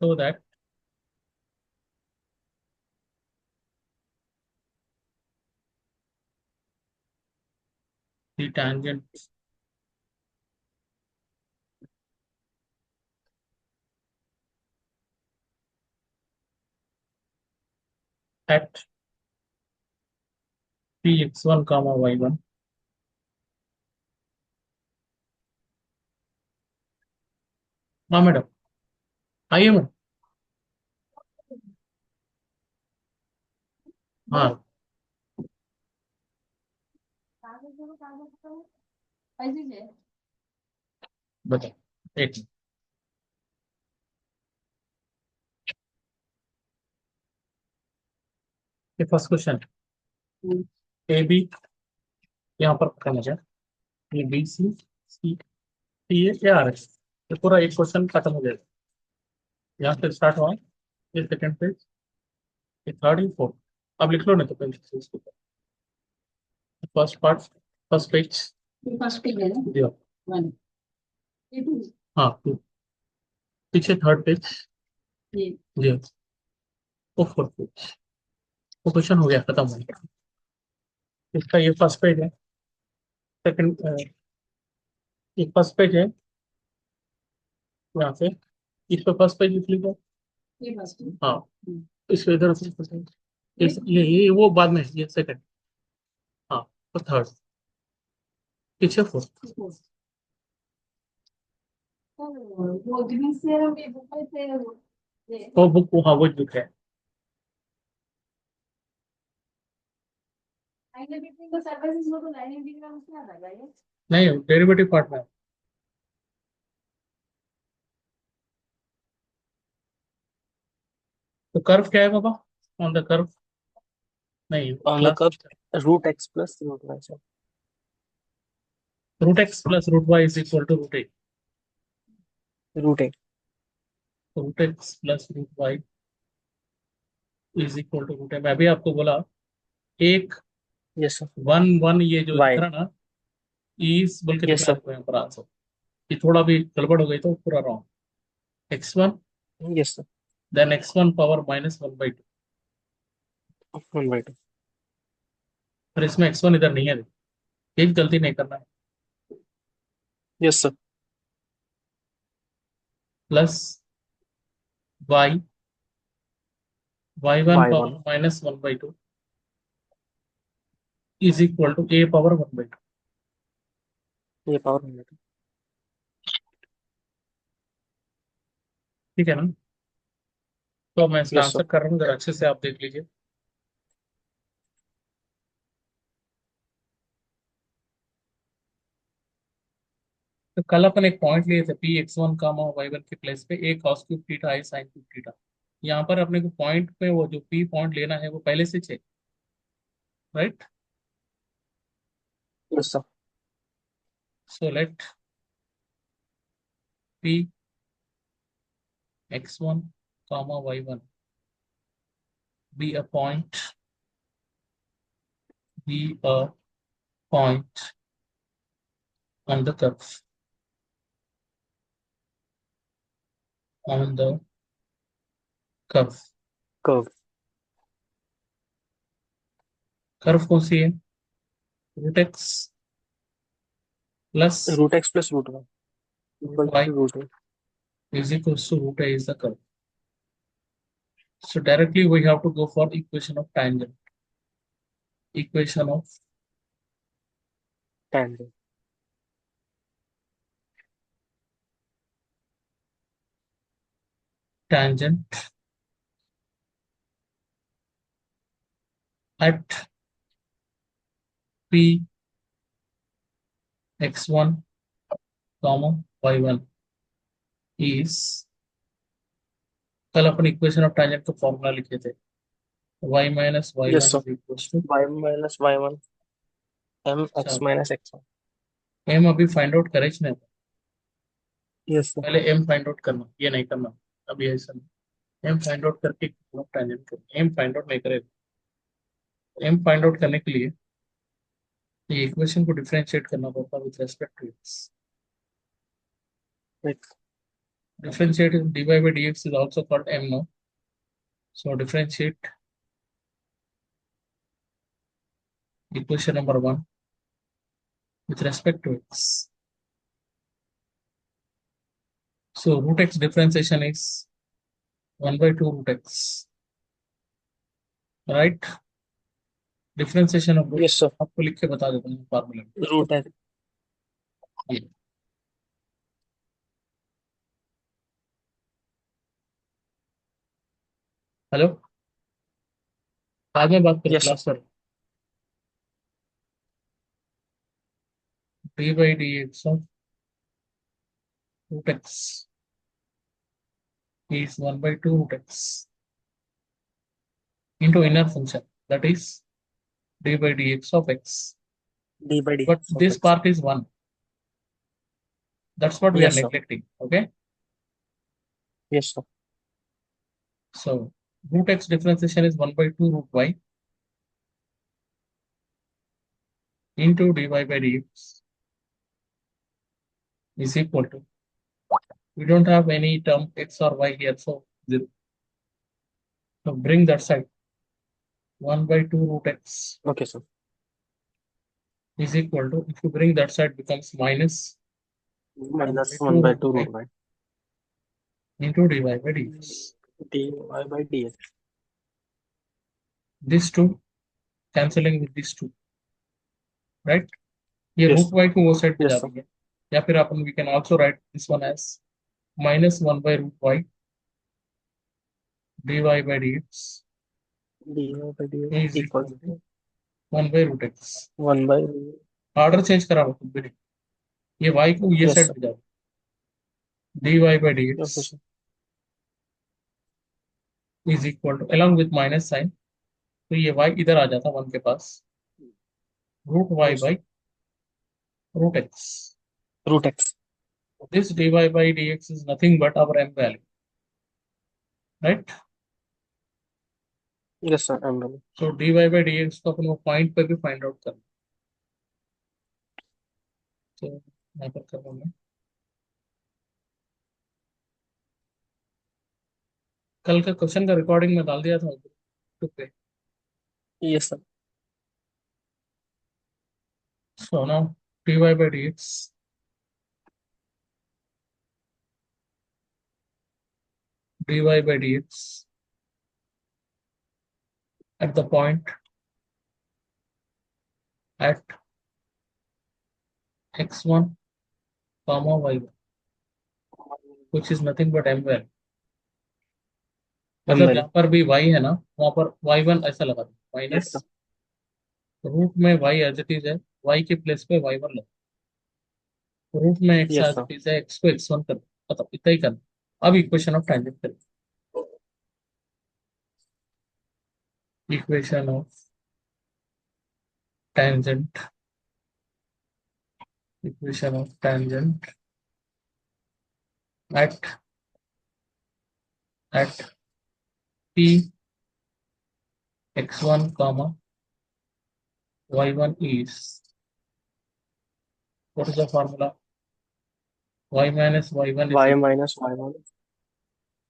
show that the tangent at px1 comma y1 हाँ madam आइए madam हाँ बताओ एक ये फर्स्ट क्वेश्चन ए बी यहाँ पर करना चाहिए ये B C C T A R S ये पूरा एक क्वेश्चन खत्म हो जाएगा यहाँ से स्टार्ट हुआ ये सेकंड पेज ये थर्ड ये फोर्थ अब लिख लो नहीं तो page first part first page first page है ना दिया वन ये टू हाँ टू पीछे थर्ड पेज ये दिया वो फोर्थ पेज वो क्वेश्चन हो गया खत्म हो गया इसका ये फर्स्ट पेज है सेकंड ये फर्स्ट पेज है यहाँ से इस पे फर्स्ट पेज लिख लीजिए ये फर्स्ट है हाँ इसको इधर से ये वो बाद में ये सेकंड हाँ तो थर्ड पीछे फोर्थ वो ग्रीस से हम ये बुक से ये वो बुक हाँ वो बुक है लाइन बिटवीन द सर्फेसेस वो तो लाइन इंटीग्रल उसमें आ जाएगा ये नहीं डेरिवेटिव पार्ट में तो कर्व क्या है बाबा ऑन द कर्व नहीं On the class curve, root x plus root y. So root x plus root y is equal to root a root a. Root x plus root y is equal to root a मैं भी आपको बोला एक Yes, sir. One one ये जो Y. दिख रहा ना इज बोल के दिख Yes, रहा है sir. आपको यहाँ पर आंसर ये थोड़ा भी गड़बड़ हो गई तो पूरा wrong X one Yes, sir. Then X one power minus one by two 1/2. पर इसमें एक्स वन इधर नहीं है एक गलती नहीं करना है Yes, sir. Plus Y Y one power Y1. Minus one by two is equal to A power one by two A power 1/2. ठीक है ना तो मैं इसका Yes, sir. आंसर कर रहा हूँ जरा अच्छे से आप देख लीजिए तो कल अपन एक पॉइंट लिए थे पी एक्स वन का वाई वन के प्लेस पे ए कॉस क्यूब थीटा आई साइन क्यूब थीटा यहाँ पर अपने को पॉइंट पे वो जो पी पॉइंट लेना है वो पहले से चाहिए right Yes, sir. So let P x one comma y one be a point be a point on the curve on the curve Curve. Curve कौन सी है root x plus Root x plus root y. Equal y to root a. is equals to root a is the curve. So directly we have to go for equation of tangent. Equation of Tangent. tangent at p x1 comma y1 is कल अपन equation of tangent का formula लिखे थे y minus Yes, y1 sir. is equals to Y minus y1. Mx minus x1. m अभी find out करे नहीं Yes, sir. पहले m find out करना ये नहीं करना अभी ऐसा नहीं m फाइंड आउट करके tangent करना m फाइंड आउट नहीं करे m फाइंड आउट करने के लिए ये इक्वेशन को डिफरेंशिएट करना पड़ता with respect to x X. Differentiate dy by dx is also called m, no? So differentiate equation number 1 with respect to x. So root x differentiation is 1 by 2 root x, right? Differentiation of root Yes, sir. आपको लिख के बता देता हूँ formula में। Root x. ये hello, बाद में बात करो Yes, sir. क्लास पर। D by d x of root x is 1 by 2 root x into inner function, that is d by dx of x. D by But dx of this x. part is 1. That's what we are Yes, sir. neglecting. Okay. Yes, sir. So root x differentiation is 1 by 2 root y into dy by dx is equal to, we don't have any term x or y here, so 0. So bring that side, 1 by 2 root x Okay, sir. is equal to, if you bring that side, becomes minus Minus 2 1 by root 2 y root y. into dy by dx. dy by dx. These two cancelling with these two, right? ये Yes, root Y को वो side पे yes, जा sir. रही है, या फिर अपन we can also write this one as minus 1 by root y d y by d x dy by dx is equal equals to to 1 by root x. 1 by. Order change करा हो तुम भी, ये वाई को ये Yes, side sir. पे जाओ, d y by d x Okay, sir. Is equal to along with minus sine, तो ये वाई इधर आ जाता 1 के पास, root y Yes, by root x. root x. This d y by d x is nothing but our M value, right? Yes, sir. M value. So d y by d x को अपन वो point पे भी find out करना, तो यहाँ पर कर रहा हूँ मैं। कल का क्वेश्चन का रिकॉर्डिंग में डाल दिया था यूट्यूब पे। Yes, sir. So now dy by dx dy by dx at the point at x1 comma y1, which is nothing but m value। M मतलब value. जहाँ पर भी y है ना, वहाँ पर y1 ऐसा लगा दो, Yes, माइनस sir. रूट में y एज इट इज है, y के प्लेस पे y1 लगा, रूट में x Yes, as sir. It is है, x को x1 कर दो, मतलब इतना ही करना। अब इक्वेशन ऑफ टेंजेंट करें, equation of tangent, equation of tangent at p x1 comma y1 is, what is the formula? Y minus y1 is Y equal minus y1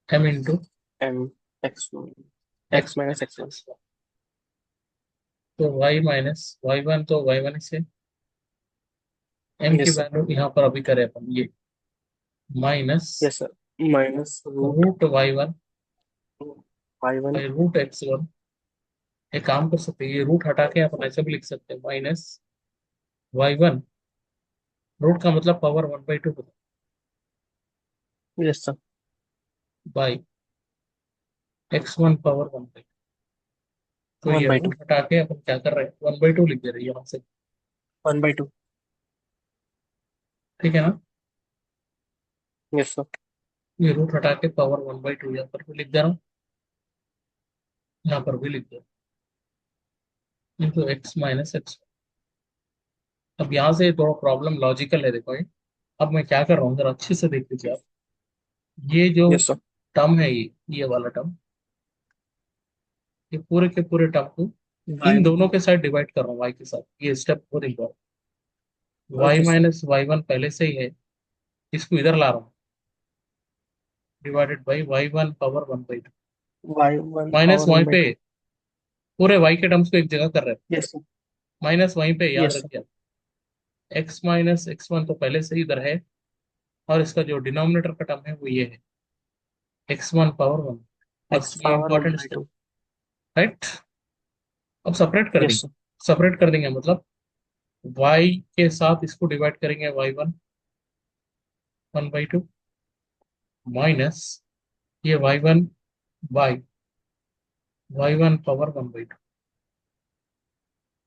to m into m x1 x x minus minus x1. x1। तो y minus y1 तो y1 से m की Yes, sir. Value यहाँ पर अभी करें अपन, ये minus Yes, sir. Minus root root y1 y1. By root x1। एक काम कर सकते हैं, ये रूट हटा के अपन ऐसे भी लिख सकते हैं, माइनस y1, रूट का मतलब पावर 1/2 होता Yes, sir. है, बाई x1 पावर 1/2। तो 1 ये by 2. रूट हटा के अपन क्या कर रहे हैं, 1/2 लिख दे रहे हैं यहाँ से, 1 by 2. ठीक है ना? Yes, sir. ये रूट हटा के पावर 1/2 यहाँ पर भी लिख दे रहा हूँ, यहाँ पर भी लिख दे रहा हूँ, इंटू एक्स माइनस एक्स। अब यहाँ से थोड़ा प्रॉब्लम लॉजिकल है, देखो ये। अब मैं क्या कर रहा हूँ, जरा अच्छे से देख लीजिए आप, ये जो Yes, sir. टर्म है, ये वाला टर्म, ये पूरे के पूरे टर्म को इन Y. दोनों के साथ डिवाइड कर रहा हूँ y के साथ, ये स्टेप बहुत important. y Okay, sir. Minus y1 पहले से ही है, इसको इधर ला रहा हूँ, divided by y1 power 1/2 y1 minus power वहीं 1 by पे 2. पूरे y के टर्म्स को एक जगह कर रहे हैं, Yes sir. माइनस वहीं पे याद Yes sir. रखिए। x माइनस x1 तो पहले से ही इधर है, और इसका जो डिनोमिनेटर का टर्म है वो ये है, x1 पावर 1। बस X ये power 1 important by step, 2. Right. अब सेपरेट कर Yes देंगे, sir. सेपरेट कर देंगे मतलब y के साथ इसको डिवाइड करेंगे y1 1/2 माइनस ये y1 by y1 power 1/2।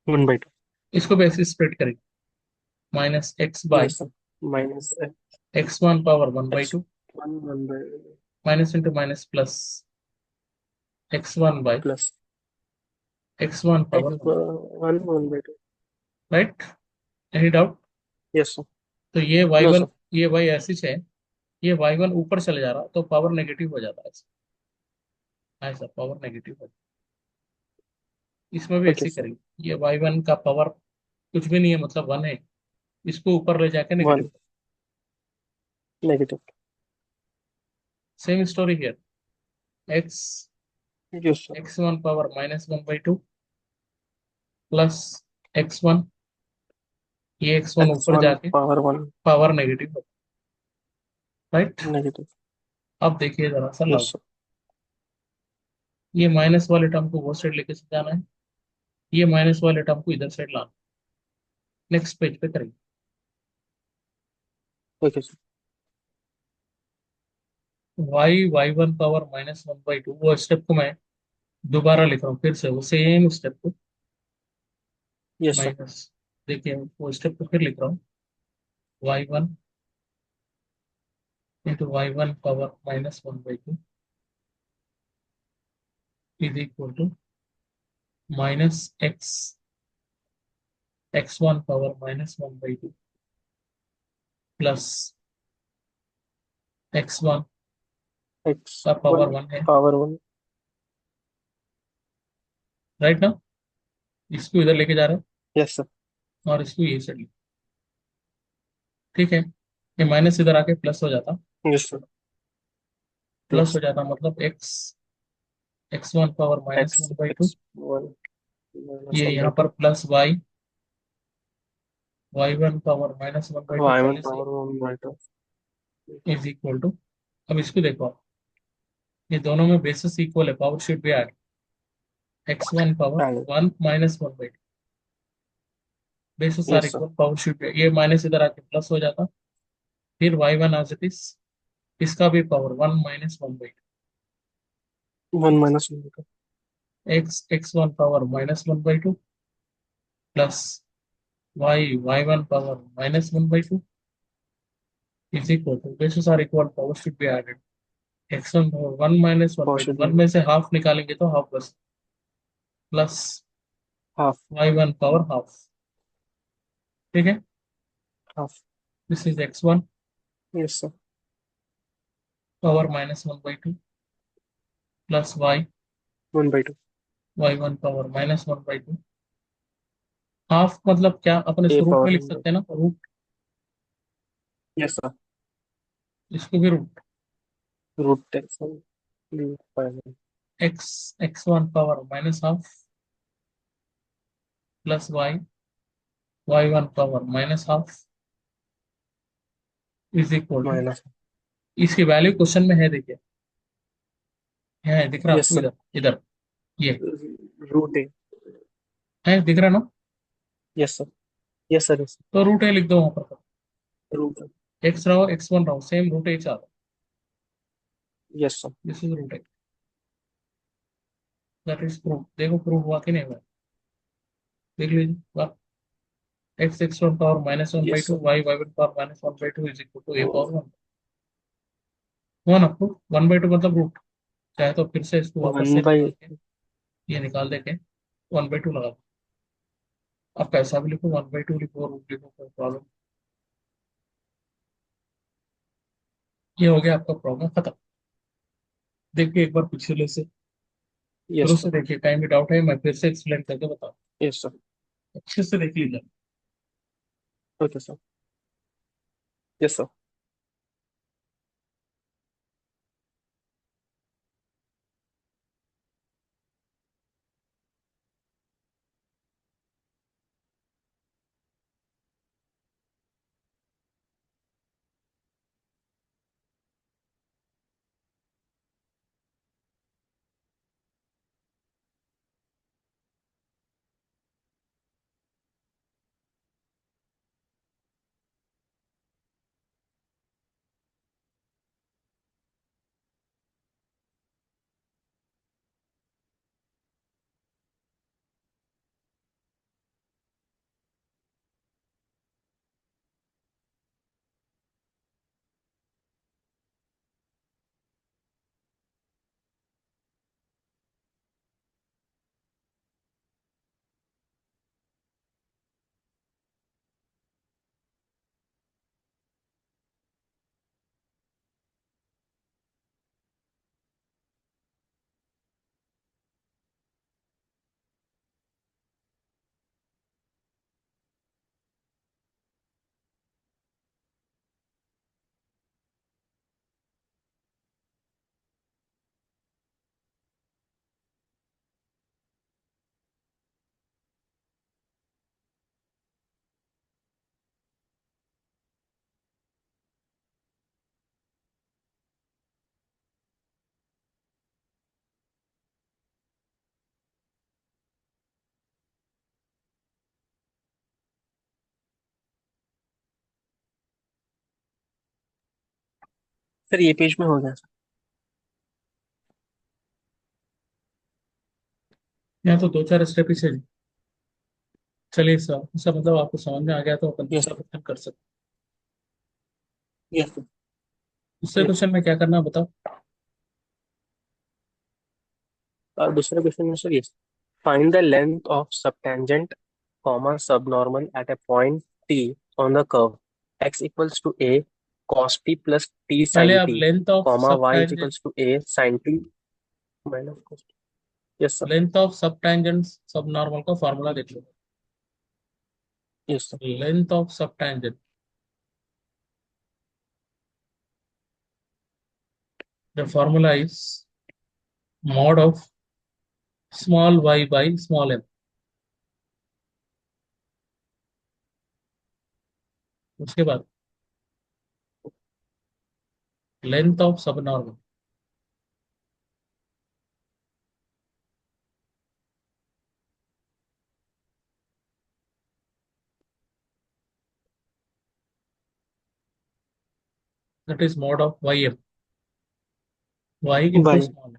1 by 2. इसको भी ऐसे स्प्लिट करेंगे, minus x by Yes sir. Minus x1 power 1/2 x1 1 by minus into minus plus x1 by plus x1 power 1, x1 1 by 2. Right. Any doubt? Yes sir. तो ये No y1 sir. ये y ऐसी है, ये y1 ऊपर चले जा रहा तो पावर नेगेटिव हो जाता है ऐसा पावर नेगेटिव हो जाता। इसमें भी ऐसे Okay ही sir. करेंगे, ये y1 का पावर कुछ भी नहीं है मतलब 1 है, इसको ऊपर ले जाके negative. 1 negative. Same story here, x Yes sir. x1 power -1/2 plus x1, ये x1 ऊपर x1 जाके power 1 पावर नेगेटिव हो, राइट। negative. अब देखिए जरा सा Yes लागू, sir. ये माइनस वाले टर्म को वो साइड लेके जाना है, ये माइनस वाले टर्म को इधर साइड लाना। नेक्स्ट पेज पे करेंगे। Okay sir. y1 पावर -1/2 वो स्टेप को मैं दोबारा लिख रहा हूँ फिर से, वो सेम स्टेप को Yes sir. माइनस, देखिए वो स्टेप को फिर लिख रहा हूँ, y1 into y1 power -1/2 is equal to minus x1 power -1/2 plus x1 का पावर x1 1 है, power 1. राइट ना। इसको इधर लेके जा रहे हैं Yes sir. और इसको ये साइड, ठीक है। ये माइनस इधर आके प्लस हो जाता, Yes sir. प्लस Plus हो जाता मतलब x1 पावर -1/2, x1 minus ये 1 by यहाँ पर 2. प्लस y1 पावर -1/2 y1 पहले से power 1 by 2. Is equal to, अब इसको देखो आप, ये दोनों में बेसिस इक्वल है, power should be add, x1 power And 1 -1/2 basis are yes sir. Equal, power should be, ये माइनस इधर आके प्लस हो जाता, फिर y1 एज इट इज, इसका भी power 1 -1/2 1 minus 1 by 2. x1 power -1/2 plus y1 power -1/2 is equal to, bases are equal, power should be added, x1 power 1 Power -1/2, should be 1 में से हाफ निकालेंगे तो हाफ बस, plus half. y1 power half, ठीक है। Half. This is x1 Yes sir. Power -1/2 plus y 1 by 2. y1 power -1/2, half मतलब क्या, अपन a इसको रूट power में लिख 1 by सकते हैं ना, रूट, yes sir. इसको भी root, Root x1 root by 1. x1 power minus half plus y1 power minus half is equal to, Minus. इसकी वैल्यू क्वेश्चन में है देखिए, है दिख रहा Yes आपको sir. इधर, इधर ये Root a. है दिख रहा ना, Yes sir. Yes sir. Yes sir. तो रूट ए लिख दो वहां पर, Root a. एक्स रहो x1 रहो सेम रूट ए चार, Yes sir. This is root a, that is proof, देखो प्रूफ हुआ कि नहीं हुआ, देख लीजिए वाह, x1 power Yes -1/2 sir. y1 power -1/2 is equal to a Oh, power 1, हुआ ना प्रूफ, 1/2 मतलब रूट, चाहे तो फिर से इसको वापस से 1 निकाल by के, ये निकाल दे के 1/2 लगा दो, आप कैसा भी लिखो 1/2 लिखो रूट लिखो कोई प्रॉब्लम, ये हो गया आपका प्रॉब्लम खत्म। देखिए एक बार पिछले से शुरू yes से sir. देखिए, कहीं भी डाउट है मैं फिर से एक्सप्लेन करके बताऊँ, Yes sir. अच्छे से देख लीजिए। Okay sir. Yes sir. Sir ये पेज में हो गया सर। यहाँ तो दो चार स्टेप ही चाहिए। चलिए सर, इसका मतलब आपको समझ में आ गया तो अपन यस दूसरा क्वेश्चन कर सकते यस हैं। दूसरे क्वेश्चन में क्या करना है बताओ। और दूसरा क्वेश्चन में sir yes, find the length of subtangent comma subnormal at a point t on the curve x equals to a cos t plus t पहले sin आप t लेंथ of comma sub y is tangent, equals to a sin t minus cos t। Yes sir. Length of subtangent subnormal का formula देख लो। Yes sir. Length of subtangent, the formula is mod of small y by small m। उसके बाद length of subnormal, that is mod of ym, y into by. Small m।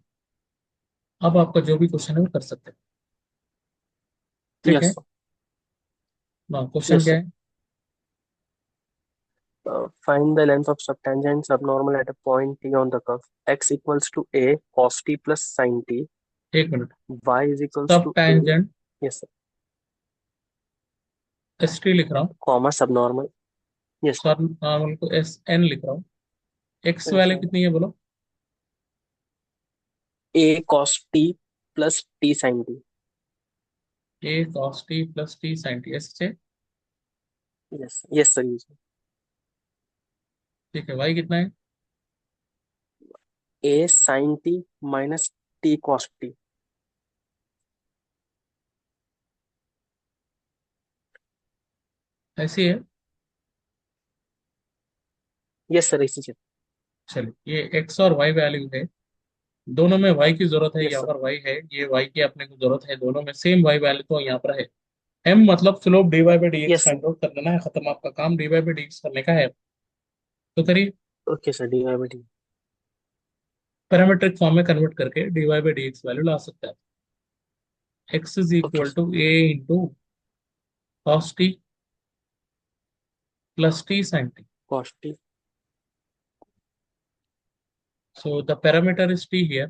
अब आपका जो भी question है वो कर सकते हैं। ठीक यस है सर। ना, क्वेश्चन यस क्या सर। है। Find the length of subtangent subnormal at a point t on the curve x equals to a cos t plus sin t, एक मिनट, y is equals सब to a। Tangent yes sir, S T लिख रहा हूँ, comma subnormal। yes sir। सब normal को S N लिख रहा हूँ। एक्स yes वैल्यू sir, कितनी है बोलो। a cos t plus t sin t। A cos t plus t sine t, ऐसे। yes sir yes sir। ठीक है, वाई कितना है। a sin t minus t cos t। ऐसी है। yes sir इसी से। चलिए, ये एक्स और वाई वैल्यू है, दोनों में वाई की जरूरत है, yes यहाँ sir। पर वाई है, ये वाई की अपने को जरूरत है, दोनों में सेम वाई वैल्यू तो यहाँ पर है। एम मतलब slope d y by d x yes sir। Find out कर देना है, खत्म आपका काम, d y by d x करने का है। तो करिए, okay sir dy by dt। Parametric form में कन्वर्ट करके d y by d x value ला सकते हैं। X is okay equal sir। To a into cos t plus t sine t. cos t। So the parameter is t here,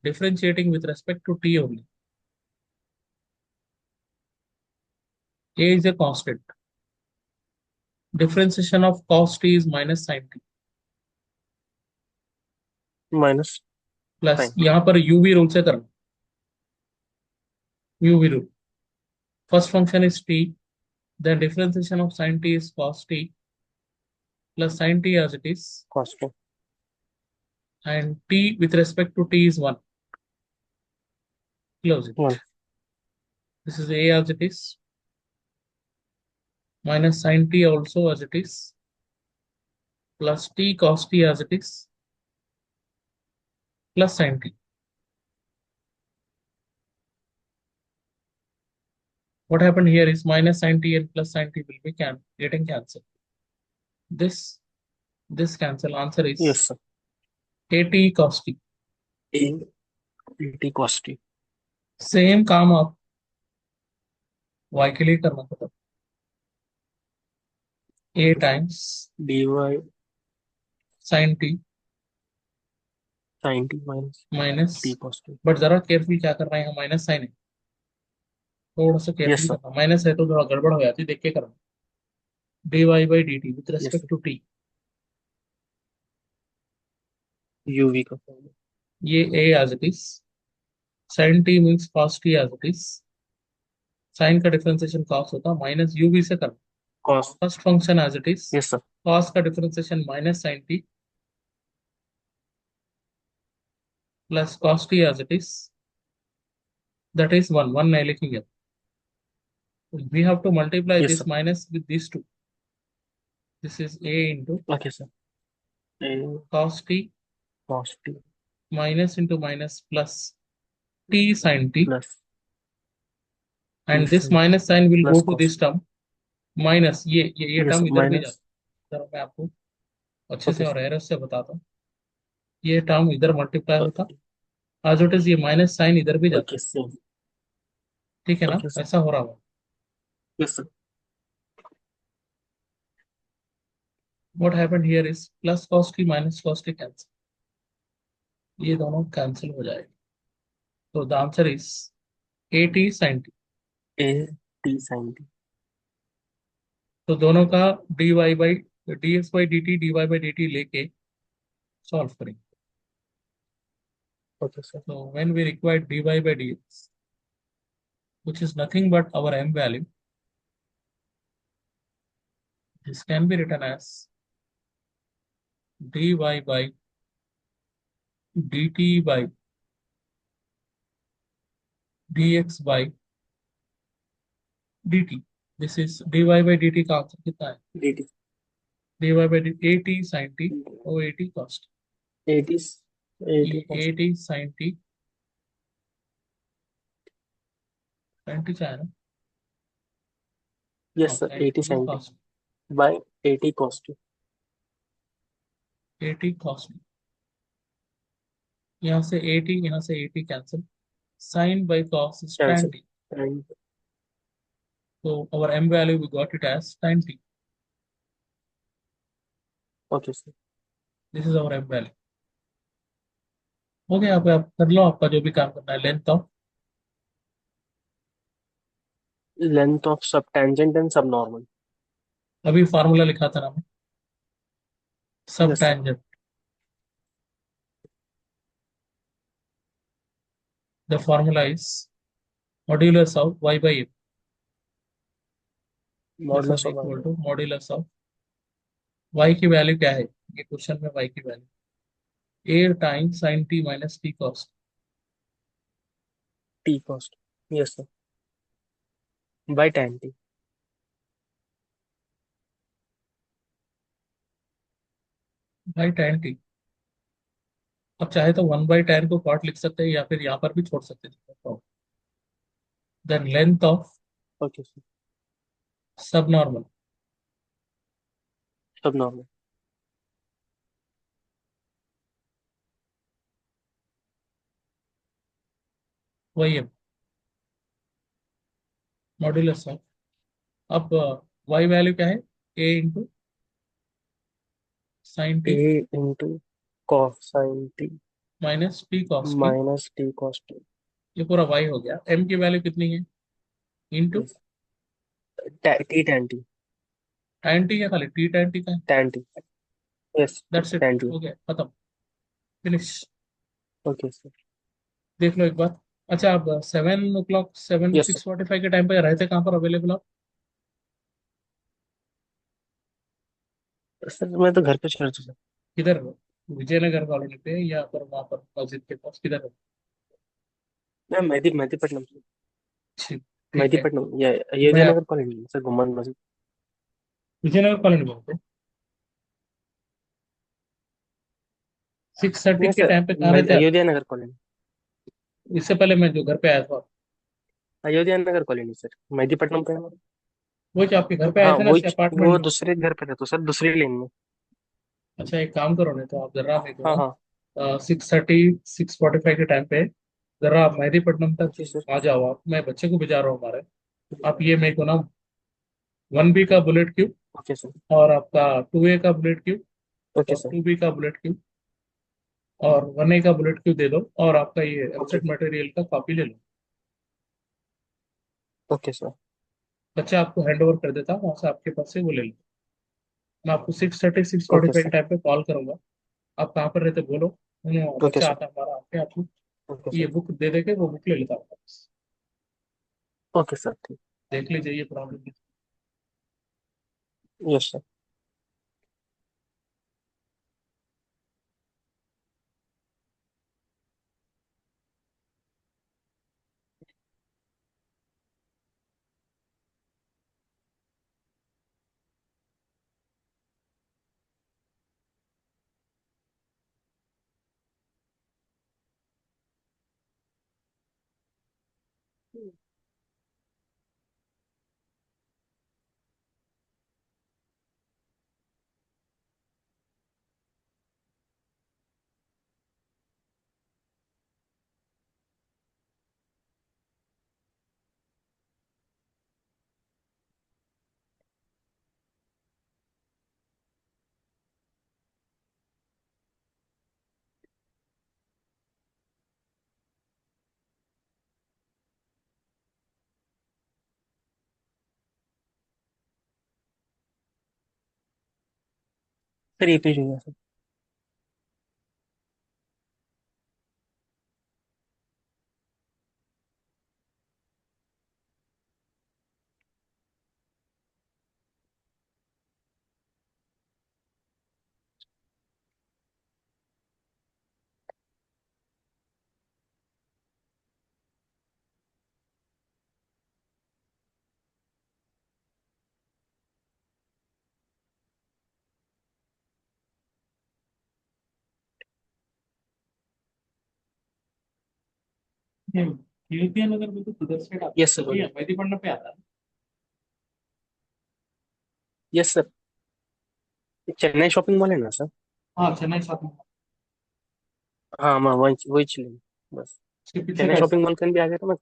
differentiating with respect to t only. A is a constant. Differentiation of cos t is minus sin t. minus plus sin t। यहाँ पर uv rule से करना, uv rule. First function is t, then differentiation of sin t is cos t plus sin t as it is, cos t। and t with respect to t is 1. Close it. 1। This is a as it is, minus sin t also as it is, plus t cos t as it is, plus sin t. What happened here is minus sin t and plus sin t will be getting cancelled. This this cancel, answer yes is sir। at cos t। a t cos t। Same काम आप y के लिए करना पड़ता, a times dy sin t sin t minus minus, t cos t। But जरा careful क्या कर रहे हैं, माइनस साइन है, थोड़ा सा yes केयरफुल sir। करना, माइनस है तो थोड़ा गड़बड़ हो जाती है, देख के करना। dy by dt with yes respect sir। to t, uv का फॉर्मूला। ये a as it is, sin t means cos t as it is, sine का डिफरेंशिएशन cos होता है, माइनस uv से करना। cos। First function as it is, yes sir। cos का differentiation minus sin t plus cos t as it is, that is 1, 1 नहीं लिखेंगे, we have to multiply yes this sir। minus with these two. This is a into okay sir। a cos t cos t minus into minus plus t sin t, plus t and this sin t minus sign will go plus to cos this t। term, minus ये yes term sir इधर भी minus। जाता है। जरा मैं आपको अच्छे से okay और sir। एरर से बताता हूँ। ये टर्म इधर मल्टीप्लाई होता, आज इट इज ये माइनस साइन इधर भी जाता, Okay, same. ठीक है ना, Okay, sir. ऐसा हो रहा होगा. Yes, sir. What happened here is plus cos t minus cos t cancel, ये दोनों कैंसिल हो जाएगा. तो the answer is a t sine t. A T sin T. तो दोनों का d y by d x by d t d y by d t लेके solve करेंगे. Okay, sir. तो when we require d y by d x which is nothing but our m value, this can be written as dy by dt by dx by dt. This is dy by dt का answer कितना है? DT. dy by dt at sin t और at cos t. 80 80 ये at sin t sin t क्या है ना? Yes, हाँ, sir. sin 80 t sin T cos by 80 cos T. t, at cos t. यहाँ से at यहाँ से at cancel, sin by cos is tan Cancel. t. And So our m value we got it as sin t. okay, sir. This is our m value. हो गया. आप कर लो आपका जो भी काम करना है. Length of, Length of subtangent and subnormal. अभी फार्मूला लिखा था ना मैं, sub Yes, sir. Tangent. The formula is modulus of y by m. This is Modulus of equal Y. To modulus of y की वैल्यू क्या है, ये question में y की value a time sin t minus t cos. T cos T. Yes, sir. By tan T. By tan t. अब चाहे तो 1/tan को कॉट लिख सकते हैं या फिर यहाँ पर भी छोड़ सकते हैं. Then length of Okay, sir. Subnormal Subnormal. वही है, मॉड्यूलस ऑफ. अब y वैल्यू क्या है, a into sine t A into cos sin T minus t cos t. minus T cos T. ये पूरा y हो गया. m की वैल्यू कितनी है, into Yes. T tan T. tan T है, खाली t tan टी का है. Tan T. Yes, that's it, tan T. हो गया, खत्म, फिनिश. Okay, sir. देख लो एक बार. अच्छा, आप 7 o'clock सेवन Yes, sir. 6:45 के टाइम पे रहते कहाँ पर अवेलेबल आप? सर मैं तो घर पे चल रहा हूँ. किधर हो, विजयनगर कॉलोनी पे या पर वहाँ पर मस्जिद के पास, किधर हो? मैं मेहदीपट्टनम से. ठीक, ठीक है. मेहदीपट्टनम या मैं अयोध्या नगर कॉलोनी सर, गुम्मद मस्जिद. विजयनगर कॉलोनी में हूँ. 6:30 नहीं के सर, टाइम पे कहाँ रहते आप? अयोध्या नगर कॉलोनी. इससे पहले मैं जो घर पे आया था, अयोध्या नगर कॉलोनी सर, मेहदीपट्टनम पे. वो जो आपके घर पे आए हाँ थे ना, वही. इसके अपार्टमेंट वो में. दूसरे घर पे था तो सर, दूसरी लेन में. अच्छा, एक काम करो, नहीं तो आप जरा मेरे हाँ को हाँ. 6:30 6:45 के टाइम पे जरा आप मेहदीपट्टनम तक जी सर. आ जाओ. आप, मैं बच्चे को भिजा रहा हूँ हमारे. आप ये मेरे को ना 1B का बुलेट क्यूब ओके सर. और आपका 2A का बुलेट क्यूब ओके और सर. 2B का बुलेट क्यूब और 1A का बुलेट क्यूब दे दो, और आपका ये ओके. एब्सेंट मटेरियल का कॉपी ले लो. Okay sir. बच्चा आपको हैंड ओवर कर देता हूँ, वहां से आपके पास से वो ले लो. मैं आपको 6:30 सिक्स फोर्टी ओके फाइव के सर. टाइम पे कॉल करूंगा. आप कहाँ पर रहते बोलो, ओके बच्चा सर. आता है हमारा, आके आपको ओके ये सर. बुक दे देके वो बुक ले लेता हूँ. Okay sir. ठीक. देख लीजिए ये प्रॉब्लम. Yes sir. सर ये पेज हो गया सर। यूपीएन अगर बिल्कुल किधर से आता यस सर है, ये एमआईटी पढ़ने पे आता है। Yes sir. Chennai shopping mall है ना सर? हाँ, चेन्नई शॉपिंग हाँ मैं वही वही चले बस। उसके पीछे चेन्नई का शॉपिंग मॉल के भी आ गया तो मैं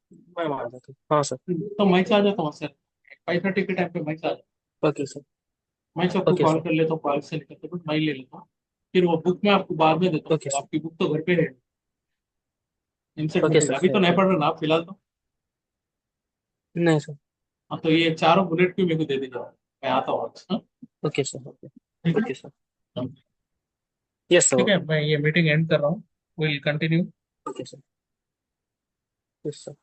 वहाँ आ जाता हूँ। हाँ सर। तो मैं आ जाता हूँ सर, 5:30 के टाइम पे मैं आ जाता हूँ। Okay sir. मैं सबको ओके कॉल सर। कर लेता हूँ, कॉल से लेकर तो मैं ले लेता हूँ। फिर वो बुक मैं आपको बाद में देता हूँ, ओके तो सर। आपकी बुक तो घर पे है, इंसेट ओके बुक सर है, अभी तो नहीं पढ़ रहे ना आप फिलहाल तो। नहीं सर। हाँ, तो ये चारों बुलेट क्यों मेरे को दे दीजिए, मैं आता हूँ आज, हाँ? Okay sir. ओके। ठीक ओके सर। है। Yes sir. ठीक है, ओके। मैं ये मीटिंग एंड कर रहा हूँ, will continue. Okay sir. Yes sir.